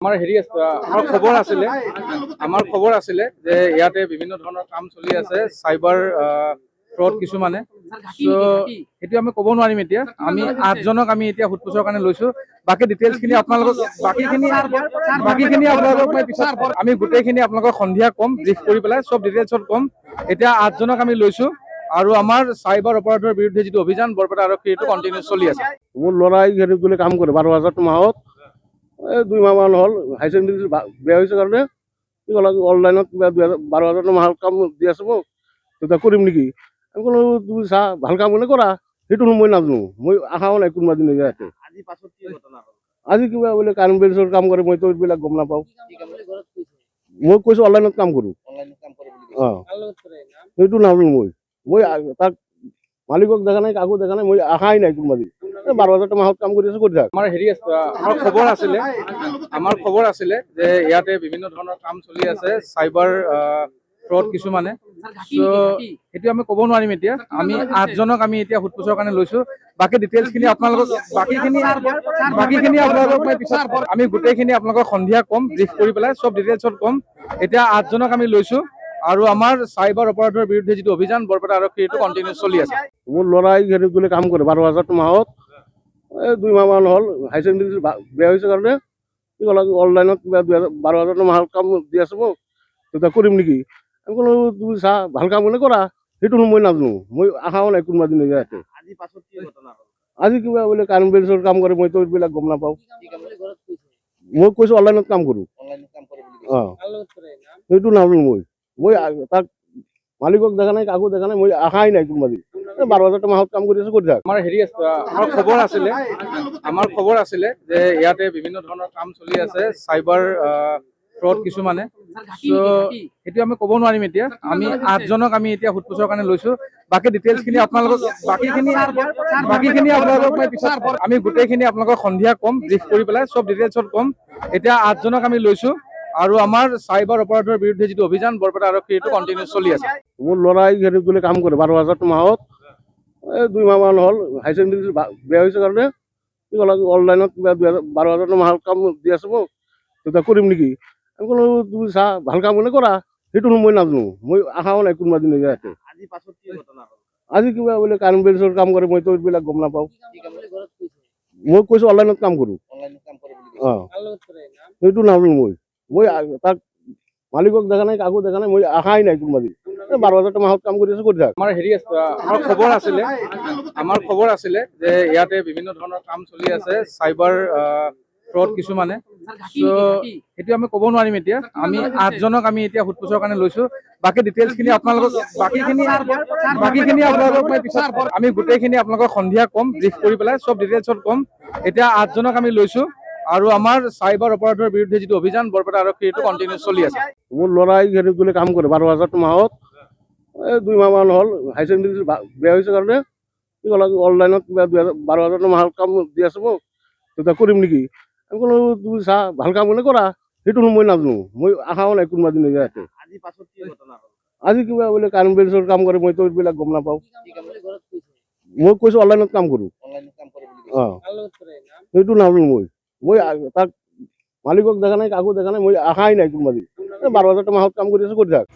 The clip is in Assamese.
আমাৰ খবৰ আছিলে যে ইয়াতে বিভিন্ন ধৰণৰ কাম চলি আছে চাইবাৰ ফ্ৰড কিছুমানে সো সেইটো আমি ক'ব নোৱাৰিম এতিয়া আমি 8জনক আমি এতিয়া সোধপোছৰ কাৰণে লৈছো বাকি ডিটেইলছখিনি আপোনালোকক বাকিখিনি আপোনালোকক মই পিছত আমি গোটেইখিনি আপোনালোকক সন্ধিয়া কম ব্ৰিফ কৰি পেলাই সব ডিটেইলছত কম এতিয়া 8জনক আমি লৈছো আৰু আমাৰ চাইবাৰ অপৰাধৰ বিৰুদ্ধে যিটো অভিযান বৰপেটা আৰক্ষী এইটো কণ্টিনিউ চলি আছে মোৰ ল'ৰাই হেৰি গ'লে কাম কৰে 12,000 মাহত 2 মাহমান হ'ল হাই ছেকেণ্ডেৰী বেয়া হৈছে কাৰণে কি ক'লা অনলাইনত কিবা 12,000 মাহৰ কাম দি আছো মোক তেতিয়া কৰিম নেকি আমি ক'লো তুমি চা ভাল কাম হ'লে কৰা সেইটো মই নাজানো মই আশাও নাই কোনোবা দিন ইয়াতে আজি কিবা বোলে কাৰেণ্ট বেঞ্চৰ কাম কৰে মইতো এইবিলাক গম নাপাওঁ মই কৈছোঁ অনলাইনত কাম কৰোঁ অঁ সেইটো নাজানো মই তাক মালিকক দেখা নাই কাকো দেখা নাই মই আশাই নাই কোনোবা দিন 12,000 মাহত কাম কৰি আছো কৰি থাক আমাৰ খবৰ আছিলে যে ইয়াতে বিভিন্ন ধৰণৰ কাম চলি আছে চাইবাৰ ফ্ৰড কিছুমানে সো সেইটো আমি ক'ব নোৱাৰিম এতিয়া আমি 8জনক আমি এতিয়া সোধপোছৰ কাৰণে লৈছো বাকি ডিটেইলছখিনি আপোনালোকক বাকিখিনি আপোনালোকক মই পিছত আমি গোটেইখিনি আপোনালোকক সন্ধিয়া কম ব্ৰিফ কৰি পেলাই সব ডিটেইলছত কম এতিয়া 8জনক আমি লৈছো আৰু আমাৰ চাইবাৰ অপৰাধৰ বিৰুদ্ধে যিটো অভিযান বৰপেটা আৰক্ষী এইটো কণ্টিনিউ চলি আছে মোৰ ল'ৰাই হেৰি গ'লে কাম কৰে 12,000 মাহত 2 মাহমান হ'ল হাই ছেকেণ্ডেৰী বেয়া হৈছে কাৰণে কি ক'লা অনলাইনত কিবা 12,000 মাহৰ কাম দি আছো মোক তেতিয়া কৰিম নেকি আমি ক'লো তুমি চা ভাল কাম হ'লে কৰা সেইটো মই নাজানো মই আশাও নাই কোনোবা দিন ইয়াতে আজি কিবা বোলে কাৰেণ্ট বেঞ্চৰ কাম কৰে মইতো এইবিলাক গম নাপাওঁ মই কৈছোঁ অনলাইনত কাম কৰোঁ অঁ সেইটো নাজানো মই তাক মালিকক দেখা নাই কাকো দেখা নাই মই আশাই নাই কোনোবা দিন 12,000 মাহত কাম কৰি আছো কৰি থাক আমাৰ খবৰ আছিলে যে ইয়াতে বিভিন্ন ধৰণৰ কাম চলি আছে চাইবাৰ ফ্ৰড কিছুমানে সো সেইটো আমি ক'ব নোৱাৰিম এতিয়া আমি 8জনক আমি এতিয়া সোধপোছৰ কাৰণে লৈছো বাকি ডিটেইলছখিনি আপোনালোকক বাকিখিনি আপোনালোকক মই পিছত আমি গোটেইখিনি আপোনালোকক সন্ধিয়া কম ব্ৰিফ কৰি পেলাই সব ডিটেইলছত কম এতিয়া 8জনক আমি লৈছো আৰু আমাৰ চাইবাৰ অপৰাধৰ বিৰুদ্ধে যিটো অভিযান বৰপেটা আৰক্ষী এইটো কণ্টিনিউ চলি আছে মোৰ ল'ৰাই হেৰি গ'লে কাম কৰে 12,000 মাহত 2 মাহমান হ'ল হাই ছেকেণ্ডেৰী বেয়া হৈছে কাৰণে কি ক'লা অনলাইনত কিবা 12,000 মাহৰ কাম দি আছো মোক তেতিয়া কৰিম নেকি আমি ক'লো তুমি চা ভাল কাম হ'লে কৰা সেইটো মই নাজানো মই আশাও নাই কোনোবা দিন ইয়াতে আজি কিবা বোলে কাৰেণ্ট বেঞ্চৰ কাম কৰে মইতো এইবিলাক গম নাপাওঁ মই কৈছোঁ অনলাইনত কাম কৰোঁ অঁ সেইটো নাজানো মই তাক মালিকক দেখা নাই কাকো দেখা নাই মই আশাই নাই কোনোবা দিন 12,000 মাহত কাম কৰি আছো কৰি থাক আমাৰ খবৰ আছিলে যে ইয়াতে বিভিন্ন ধৰণৰ কাম চলি আছে চাইবাৰ ফ্ৰড কিছুমানে সো সেইটো আমি ক'ব নোৱাৰিম এতিয়া আমি 8জনক আমি এতিয়া সোধপোছৰ কাৰণে লৈছো বাকি ডিটেইলছখিনি আপোনালোকক বাকিখিনি আপোনালোকক মই পিছত আমি গোটেইখিনি আপোনালোকক সন্ধিয়া কম ব্ৰিফ কৰি পেলাই সব ডিটেইলছত কম এতিয়া 8জনক আমি লৈছো আৰু আমাৰ চাইবাৰ অপৰাধৰ বিৰুদ্ধে যিটো অভিযান বৰপেটা আৰক্ষী এইটো কণ্টিনিউ চলি আছে মোৰ ল'ৰাই হেৰি গ'লে কাম কৰে 12,000 মাহত 2 মাহমান হ'ল হাই ছেকেণ্ডেৰী বেয়া হৈছে কাৰণে কি ক'লা অনলাইনত কিবা 12,000 মাহৰ কাম দি আছো মোক তেতিয়া কৰিম নেকি আমি ক'লো তুমি চা ভাল কাম হ'লে কৰা সেইটো মই নাজানো মই আশাও নাই কোনোবা দিন ইয়াতে আজি কিবা বোলে কাৰেণ্ট বেঞ্চৰ কাম কৰে মইতো এইবিলাক গম নাপাওঁ মই কৈছোঁ অনলাইনত কাম কৰোঁ অঁ সেইটো নাজানো মই তাক মালিকক দেখা নাই কাকো দেখা নাই মই আশাই নাই কোনোবা দিন 12,000 মাহত কাম কৰি আছো কৰি থাক